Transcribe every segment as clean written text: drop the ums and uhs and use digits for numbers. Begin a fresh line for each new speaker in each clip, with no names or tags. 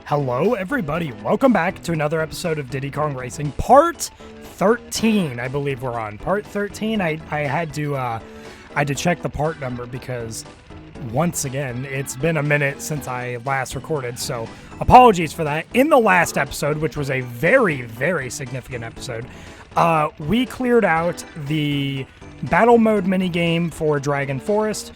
Hello, everybody. Welcome back to another episode of Diddy Kong Racing, part 13. I believe we're on part 13. I had to check the part number because once again, it's been a minute since I last recorded. So apologies for that. In the last episode, which was a very, very significant episode, we cleared out the battle mode minigame for Dragon Forest.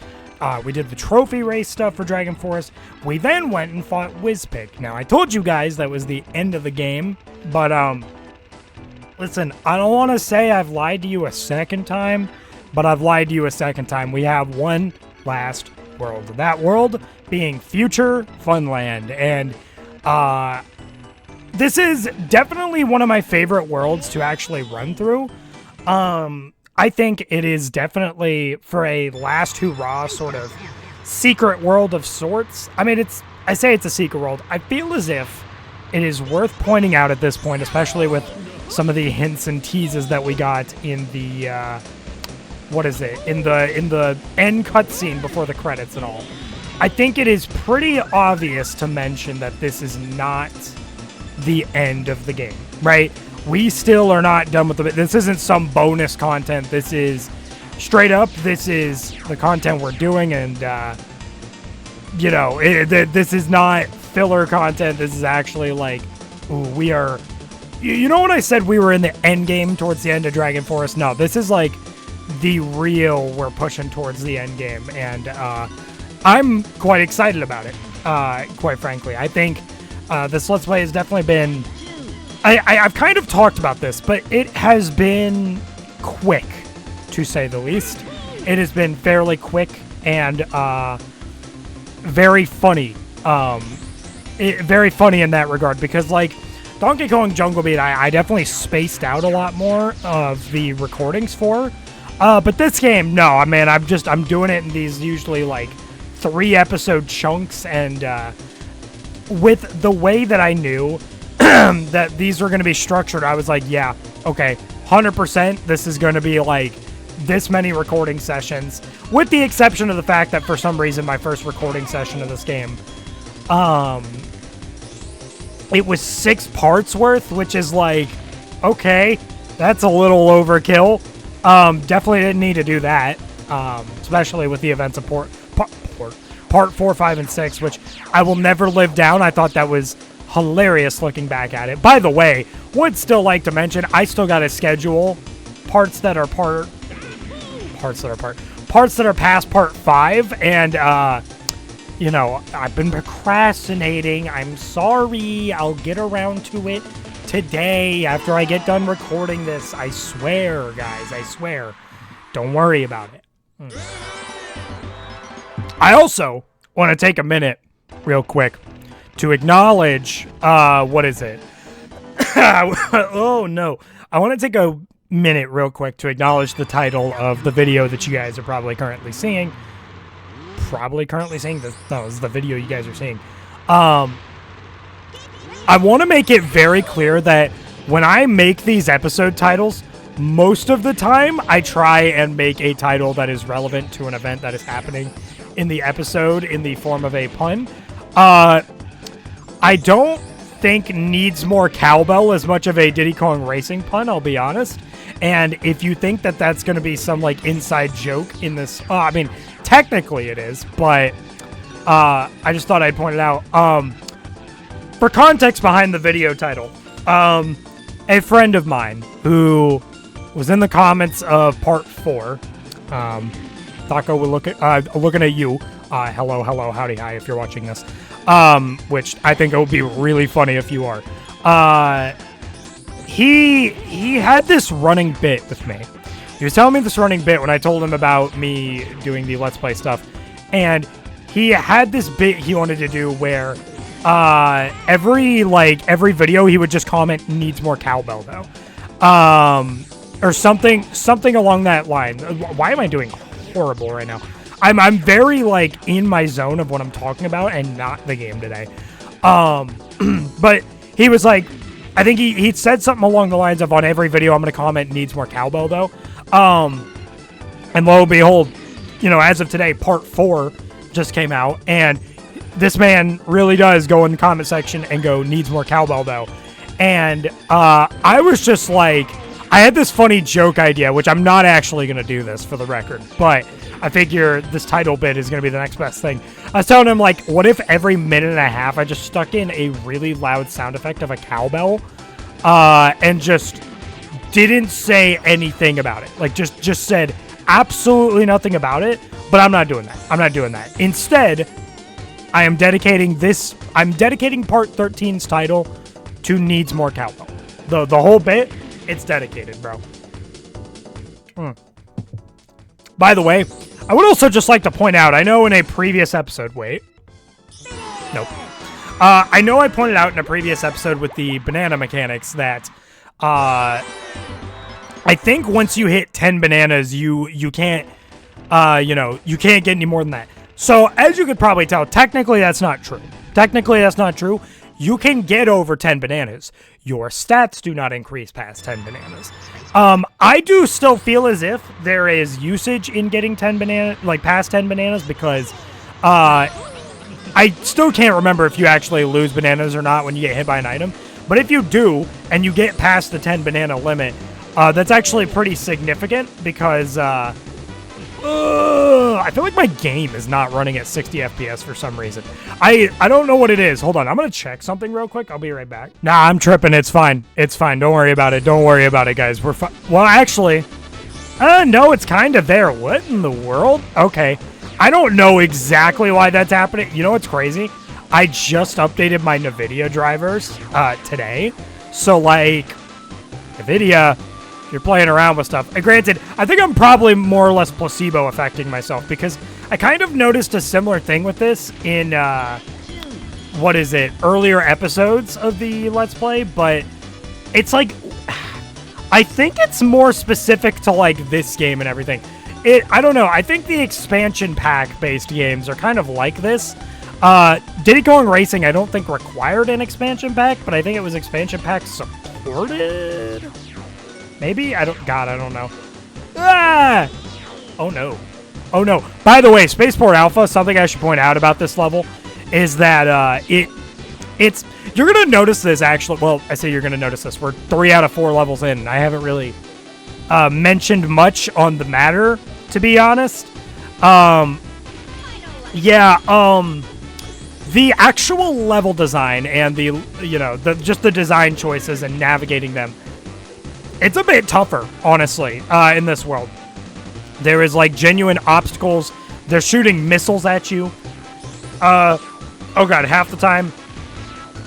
We did the trophy race stuff for Dragon Forest. We then went and fought Wizpig. Now, I told you guys that was the end of the game, but, listen, I don't want to say I've lied to you a second time, but I've lied to you a second time. We have one last world. That world being Future Funland, and, this is definitely one of my favorite worlds to actually run through. I think it is definitely for a last hurrah sort of secret world of sorts. I mean, I say it's a secret world. I feel as if it is worth pointing out at this point, especially with some of the hints and teases that we got in the, in the end cutscene before the credits and all. I think it is pretty obvious to mention that this is not the end of the game, right? We still are not done with this isn't some bonus content. This is straight up. This is the content we're doing, and this is not filler content. This is actually like, we are. You know when I said we were in the end game towards the end of Dragon Forest? No, this is like the real. We're pushing towards the end game, and I'm quite excited about it. Quite frankly, I think this Let's Play has definitely been. I've kind of talked about this, but it has been quick, to say the least. It has been fairly quick and very funny. Very funny in that regard, because like Donkey Kong Jungle Beat, I definitely spaced out a lot more of the recordings for. But this game, no, I mean, I'm doing it in these usually like 3-episode chunks, and with the way that I knew that these were going to be structured, I was like, yeah, okay, 100%, this is going to be like this many recording sessions, with the exception of the fact that for some reason my first recording session of this game, it was 6 parts worth, which is like, okay, that's a little overkill. Definitely didn't need to do that, especially with the events of part 4, 5, and 6, which I will never live down. I thought that was hilarious looking back at it. By the way, would still like to mention, I still got to schedule parts that are past part 5, and I've been procrastinating. I'm sorry. I'll get around to it today after I get done recording this. I swear, guys, I swear. Don't worry about it. I also want to take a minute real quick to acknowledge, what is it? Oh, no. I want to take a minute real quick to acknowledge the title of the video that you guys are probably currently seeing. No, this is the video you guys are seeing. I want to make it very clear that when I make these episode titles, most of the time I try and make a title that is relevant to an event that is happening in the episode in the form of a pun. I don't think needs more cowbell as much of a Diddy Kong Racing pun, I'll be honest. And if you think that that's going to be some like inside joke in this, I mean, technically it is, but I just thought I'd point it out. For context behind the video title, a friend of mine who was in the comments of part 4, Taco, we're looking at you. Hello, howdy, hi, if you're watching this. Which I think it would be really funny if you are. He had this running bit with me. He was telling me this running bit when I told him about me doing the Let's Play stuff. And he had this bit he wanted to do where every video he would just comment, needs more cowbell though. Or something along that line. Why am I doing horrible right now? I'm very like in my zone of what I'm talking about and not the game today. But he was like, I think he said something along the lines of, on every video I'm going to comment, needs more cowbell though. And lo and behold, as of today, part 4 just came out, and this man really does go in the comment section and go, needs more cowbell though. And I was just like, I had this funny joke idea, which I'm not actually going to do this for the record, but I figure this title bit is going to be the next best thing. I was telling him, like, what if every minute and a half I just stuck in a really loud sound effect of a cowbell and just didn't say anything about it. Like, just said absolutely nothing about it, but I'm not doing that. I'm not doing that. Instead, I'm dedicating part 13's title to needs more cowbell. The whole bit, it's dedicated, bro. By the way, I would also just like to point out, I know in a previous episode, wait. Nope. I know I pointed out in a previous episode with the banana mechanics that I think once you hit 10 bananas, you can't, you can't get any more than that. So as you could probably tell, technically that's not true. Technically that's not true. You can get over 10 bananas. Your stats do not increase past 10 bananas. I do still feel as if there is usage in getting 10 past 10 bananas because I still can't remember if you actually lose bananas or not when you get hit by an item. But if you do, and you get past the 10 banana limit, that's actually pretty significant because I feel like my game is not running at 60 FPS for some reason. I don't know what it is. Hold on. I'm going to check something real quick. I'll be right back. Nah, I'm tripping. It's fine. It's fine. Don't worry about it. Don't worry about it, guys. We're fine. Well, actually, no, it's kind of there. What in the world? Okay. I don't know exactly why that's happening. You know what's crazy? I just updated my NVIDIA drivers today. So, like, NVIDIA... You're playing around with stuff. And granted, I think I'm probably more or less placebo affecting myself because I kind of noticed a similar thing with this in, earlier episodes of the Let's Play, but it's like, I think it's more specific to, like, this game and everything. I don't know. I think the expansion pack-based games are kind of like this. Diddy Kong Racing, I don't think required an expansion pack, but I think it was expansion pack supported. Maybe? I don't know. Ah! Oh, no. Oh, no. By the way, Spaceport Alpha, something I should point out about this level is that it's... You're going to notice this, actually. Well, I say you're going to notice this. We're 3 out of 4 levels in. I haven't really mentioned much on the matter, to be honest. The actual level design and just the design choices and navigating them, it's a bit tougher, honestly, in this world. There is, like, genuine obstacles. They're shooting missiles at you. Oh, God, half the time.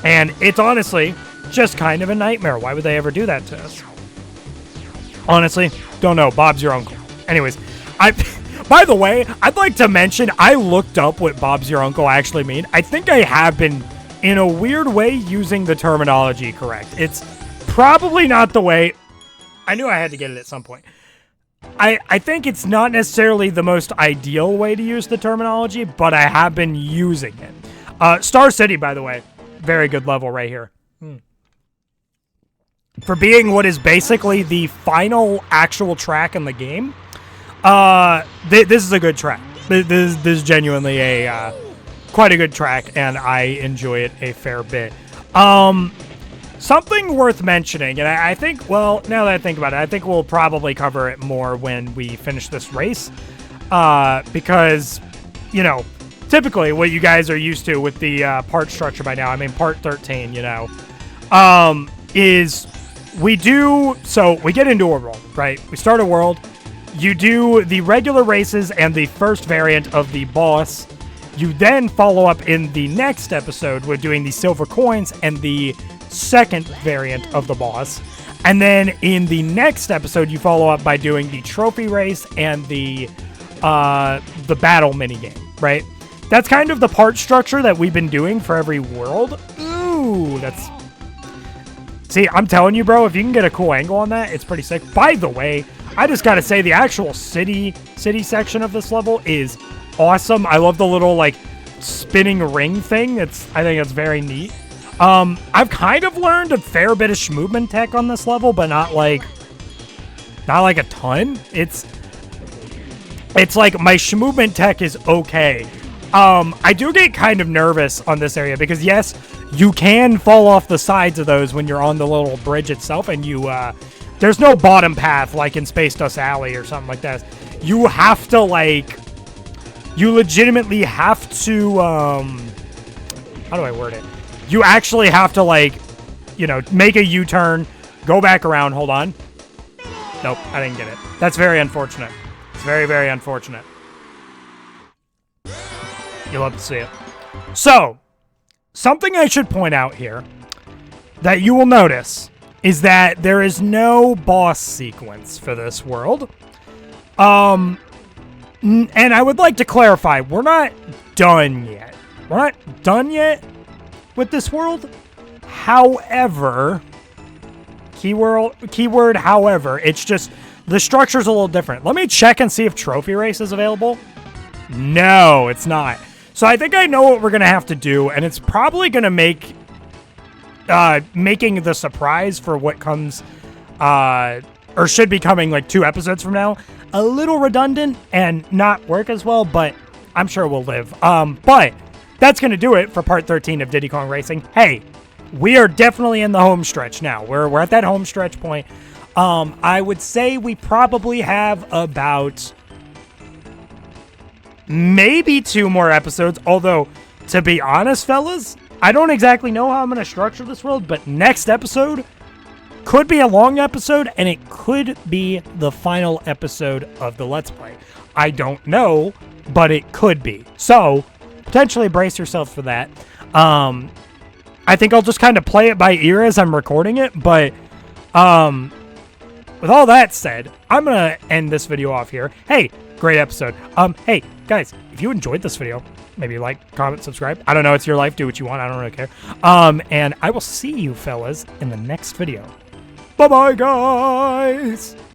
And it's honestly just kind of a nightmare. Why would they ever do that to us? Honestly, don't know. Bob's your uncle. Anyways, by the way, I'd like to mention, I looked up what Bob's your uncle actually mean. I think I have been, in a weird way, using the terminology correct. It's probably not the way... I knew I had to get it at some point. I think it's not necessarily the most ideal way to use the terminology, but I have been using it. Star City, by the way, very good level right here. For being what is basically the final actual track in the game, this is a good track. This is genuinely quite a good track, and I enjoy it a fair bit. Something worth mentioning, and I think, well, now that I think about it, I think we'll probably cover it more when we finish this race, because, typically what you guys are used to with the part structure by now, I mean, part 13, is we get into a world, right? We start a world, you do the regular races and the first variant of the boss. You then follow up in the next episode with doing the silver coins and the second variant of the boss. And then in the next episode, you follow up by doing the trophy race and the battle minigame, right? That's kind of the part structure that we've been doing for every world. Ooh, that's... See, I'm telling you, bro, if you can get a cool angle on that, it's pretty sick. By the way, I just gotta say, the actual city section of this level is awesome. I love the little, like, spinning ring thing. I think it's very neat. I've kind of learned a fair bit of schmoovement tech on this level, but not like a ton. It's like my schmoovment tech is okay. I do get kind of nervous on this area because, yes, you can fall off the sides of those when you're on the little bridge itself, and there's no bottom path like in Space Dust Alley or something like that. You have to, like, you legitimately have to, how do I word it? You actually have to, like, you know, make a U-turn, go back around, hold on. Nope, I didn't get it. That's very unfortunate. It's very, very unfortunate. You'll have to see it. So, something I should point out here that you will notice is that there is no boss sequence for this world. And I would like to clarify, we're not done yet. We're not done yet with this world. However, keyword however, it's just the structure's a little different. Let me check and see if Trophy Race is available. No, it's not. So I think I know what we're going to have to do, and it's probably going to make making the surprise for what comes, or should be coming like 2 episodes from now, a little redundant and not work as well, but I'm sure we'll live. But that's going to do it for part 13 of Diddy Kong Racing. Hey, we are definitely in the home stretch now. We're at that home stretch point. I would say we probably have about maybe 2 more episodes, although, to be honest, fellas, I don't exactly know how I'm going to structure this world, but next episode could be a long episode, and it could be the final episode of the Let's Play. I don't know, but it could be. So, potentially brace yourself for that. I think I'll just kind of play it by ear as I'm recording it, but with all that said, I'm going to end this video off here. Hey, great episode. Hey, guys, if you enjoyed this video, maybe like, comment, subscribe. I don't know. It's your life. Do what you want. I don't really care. And I will see you fellas in the next video. Bye-bye, guys.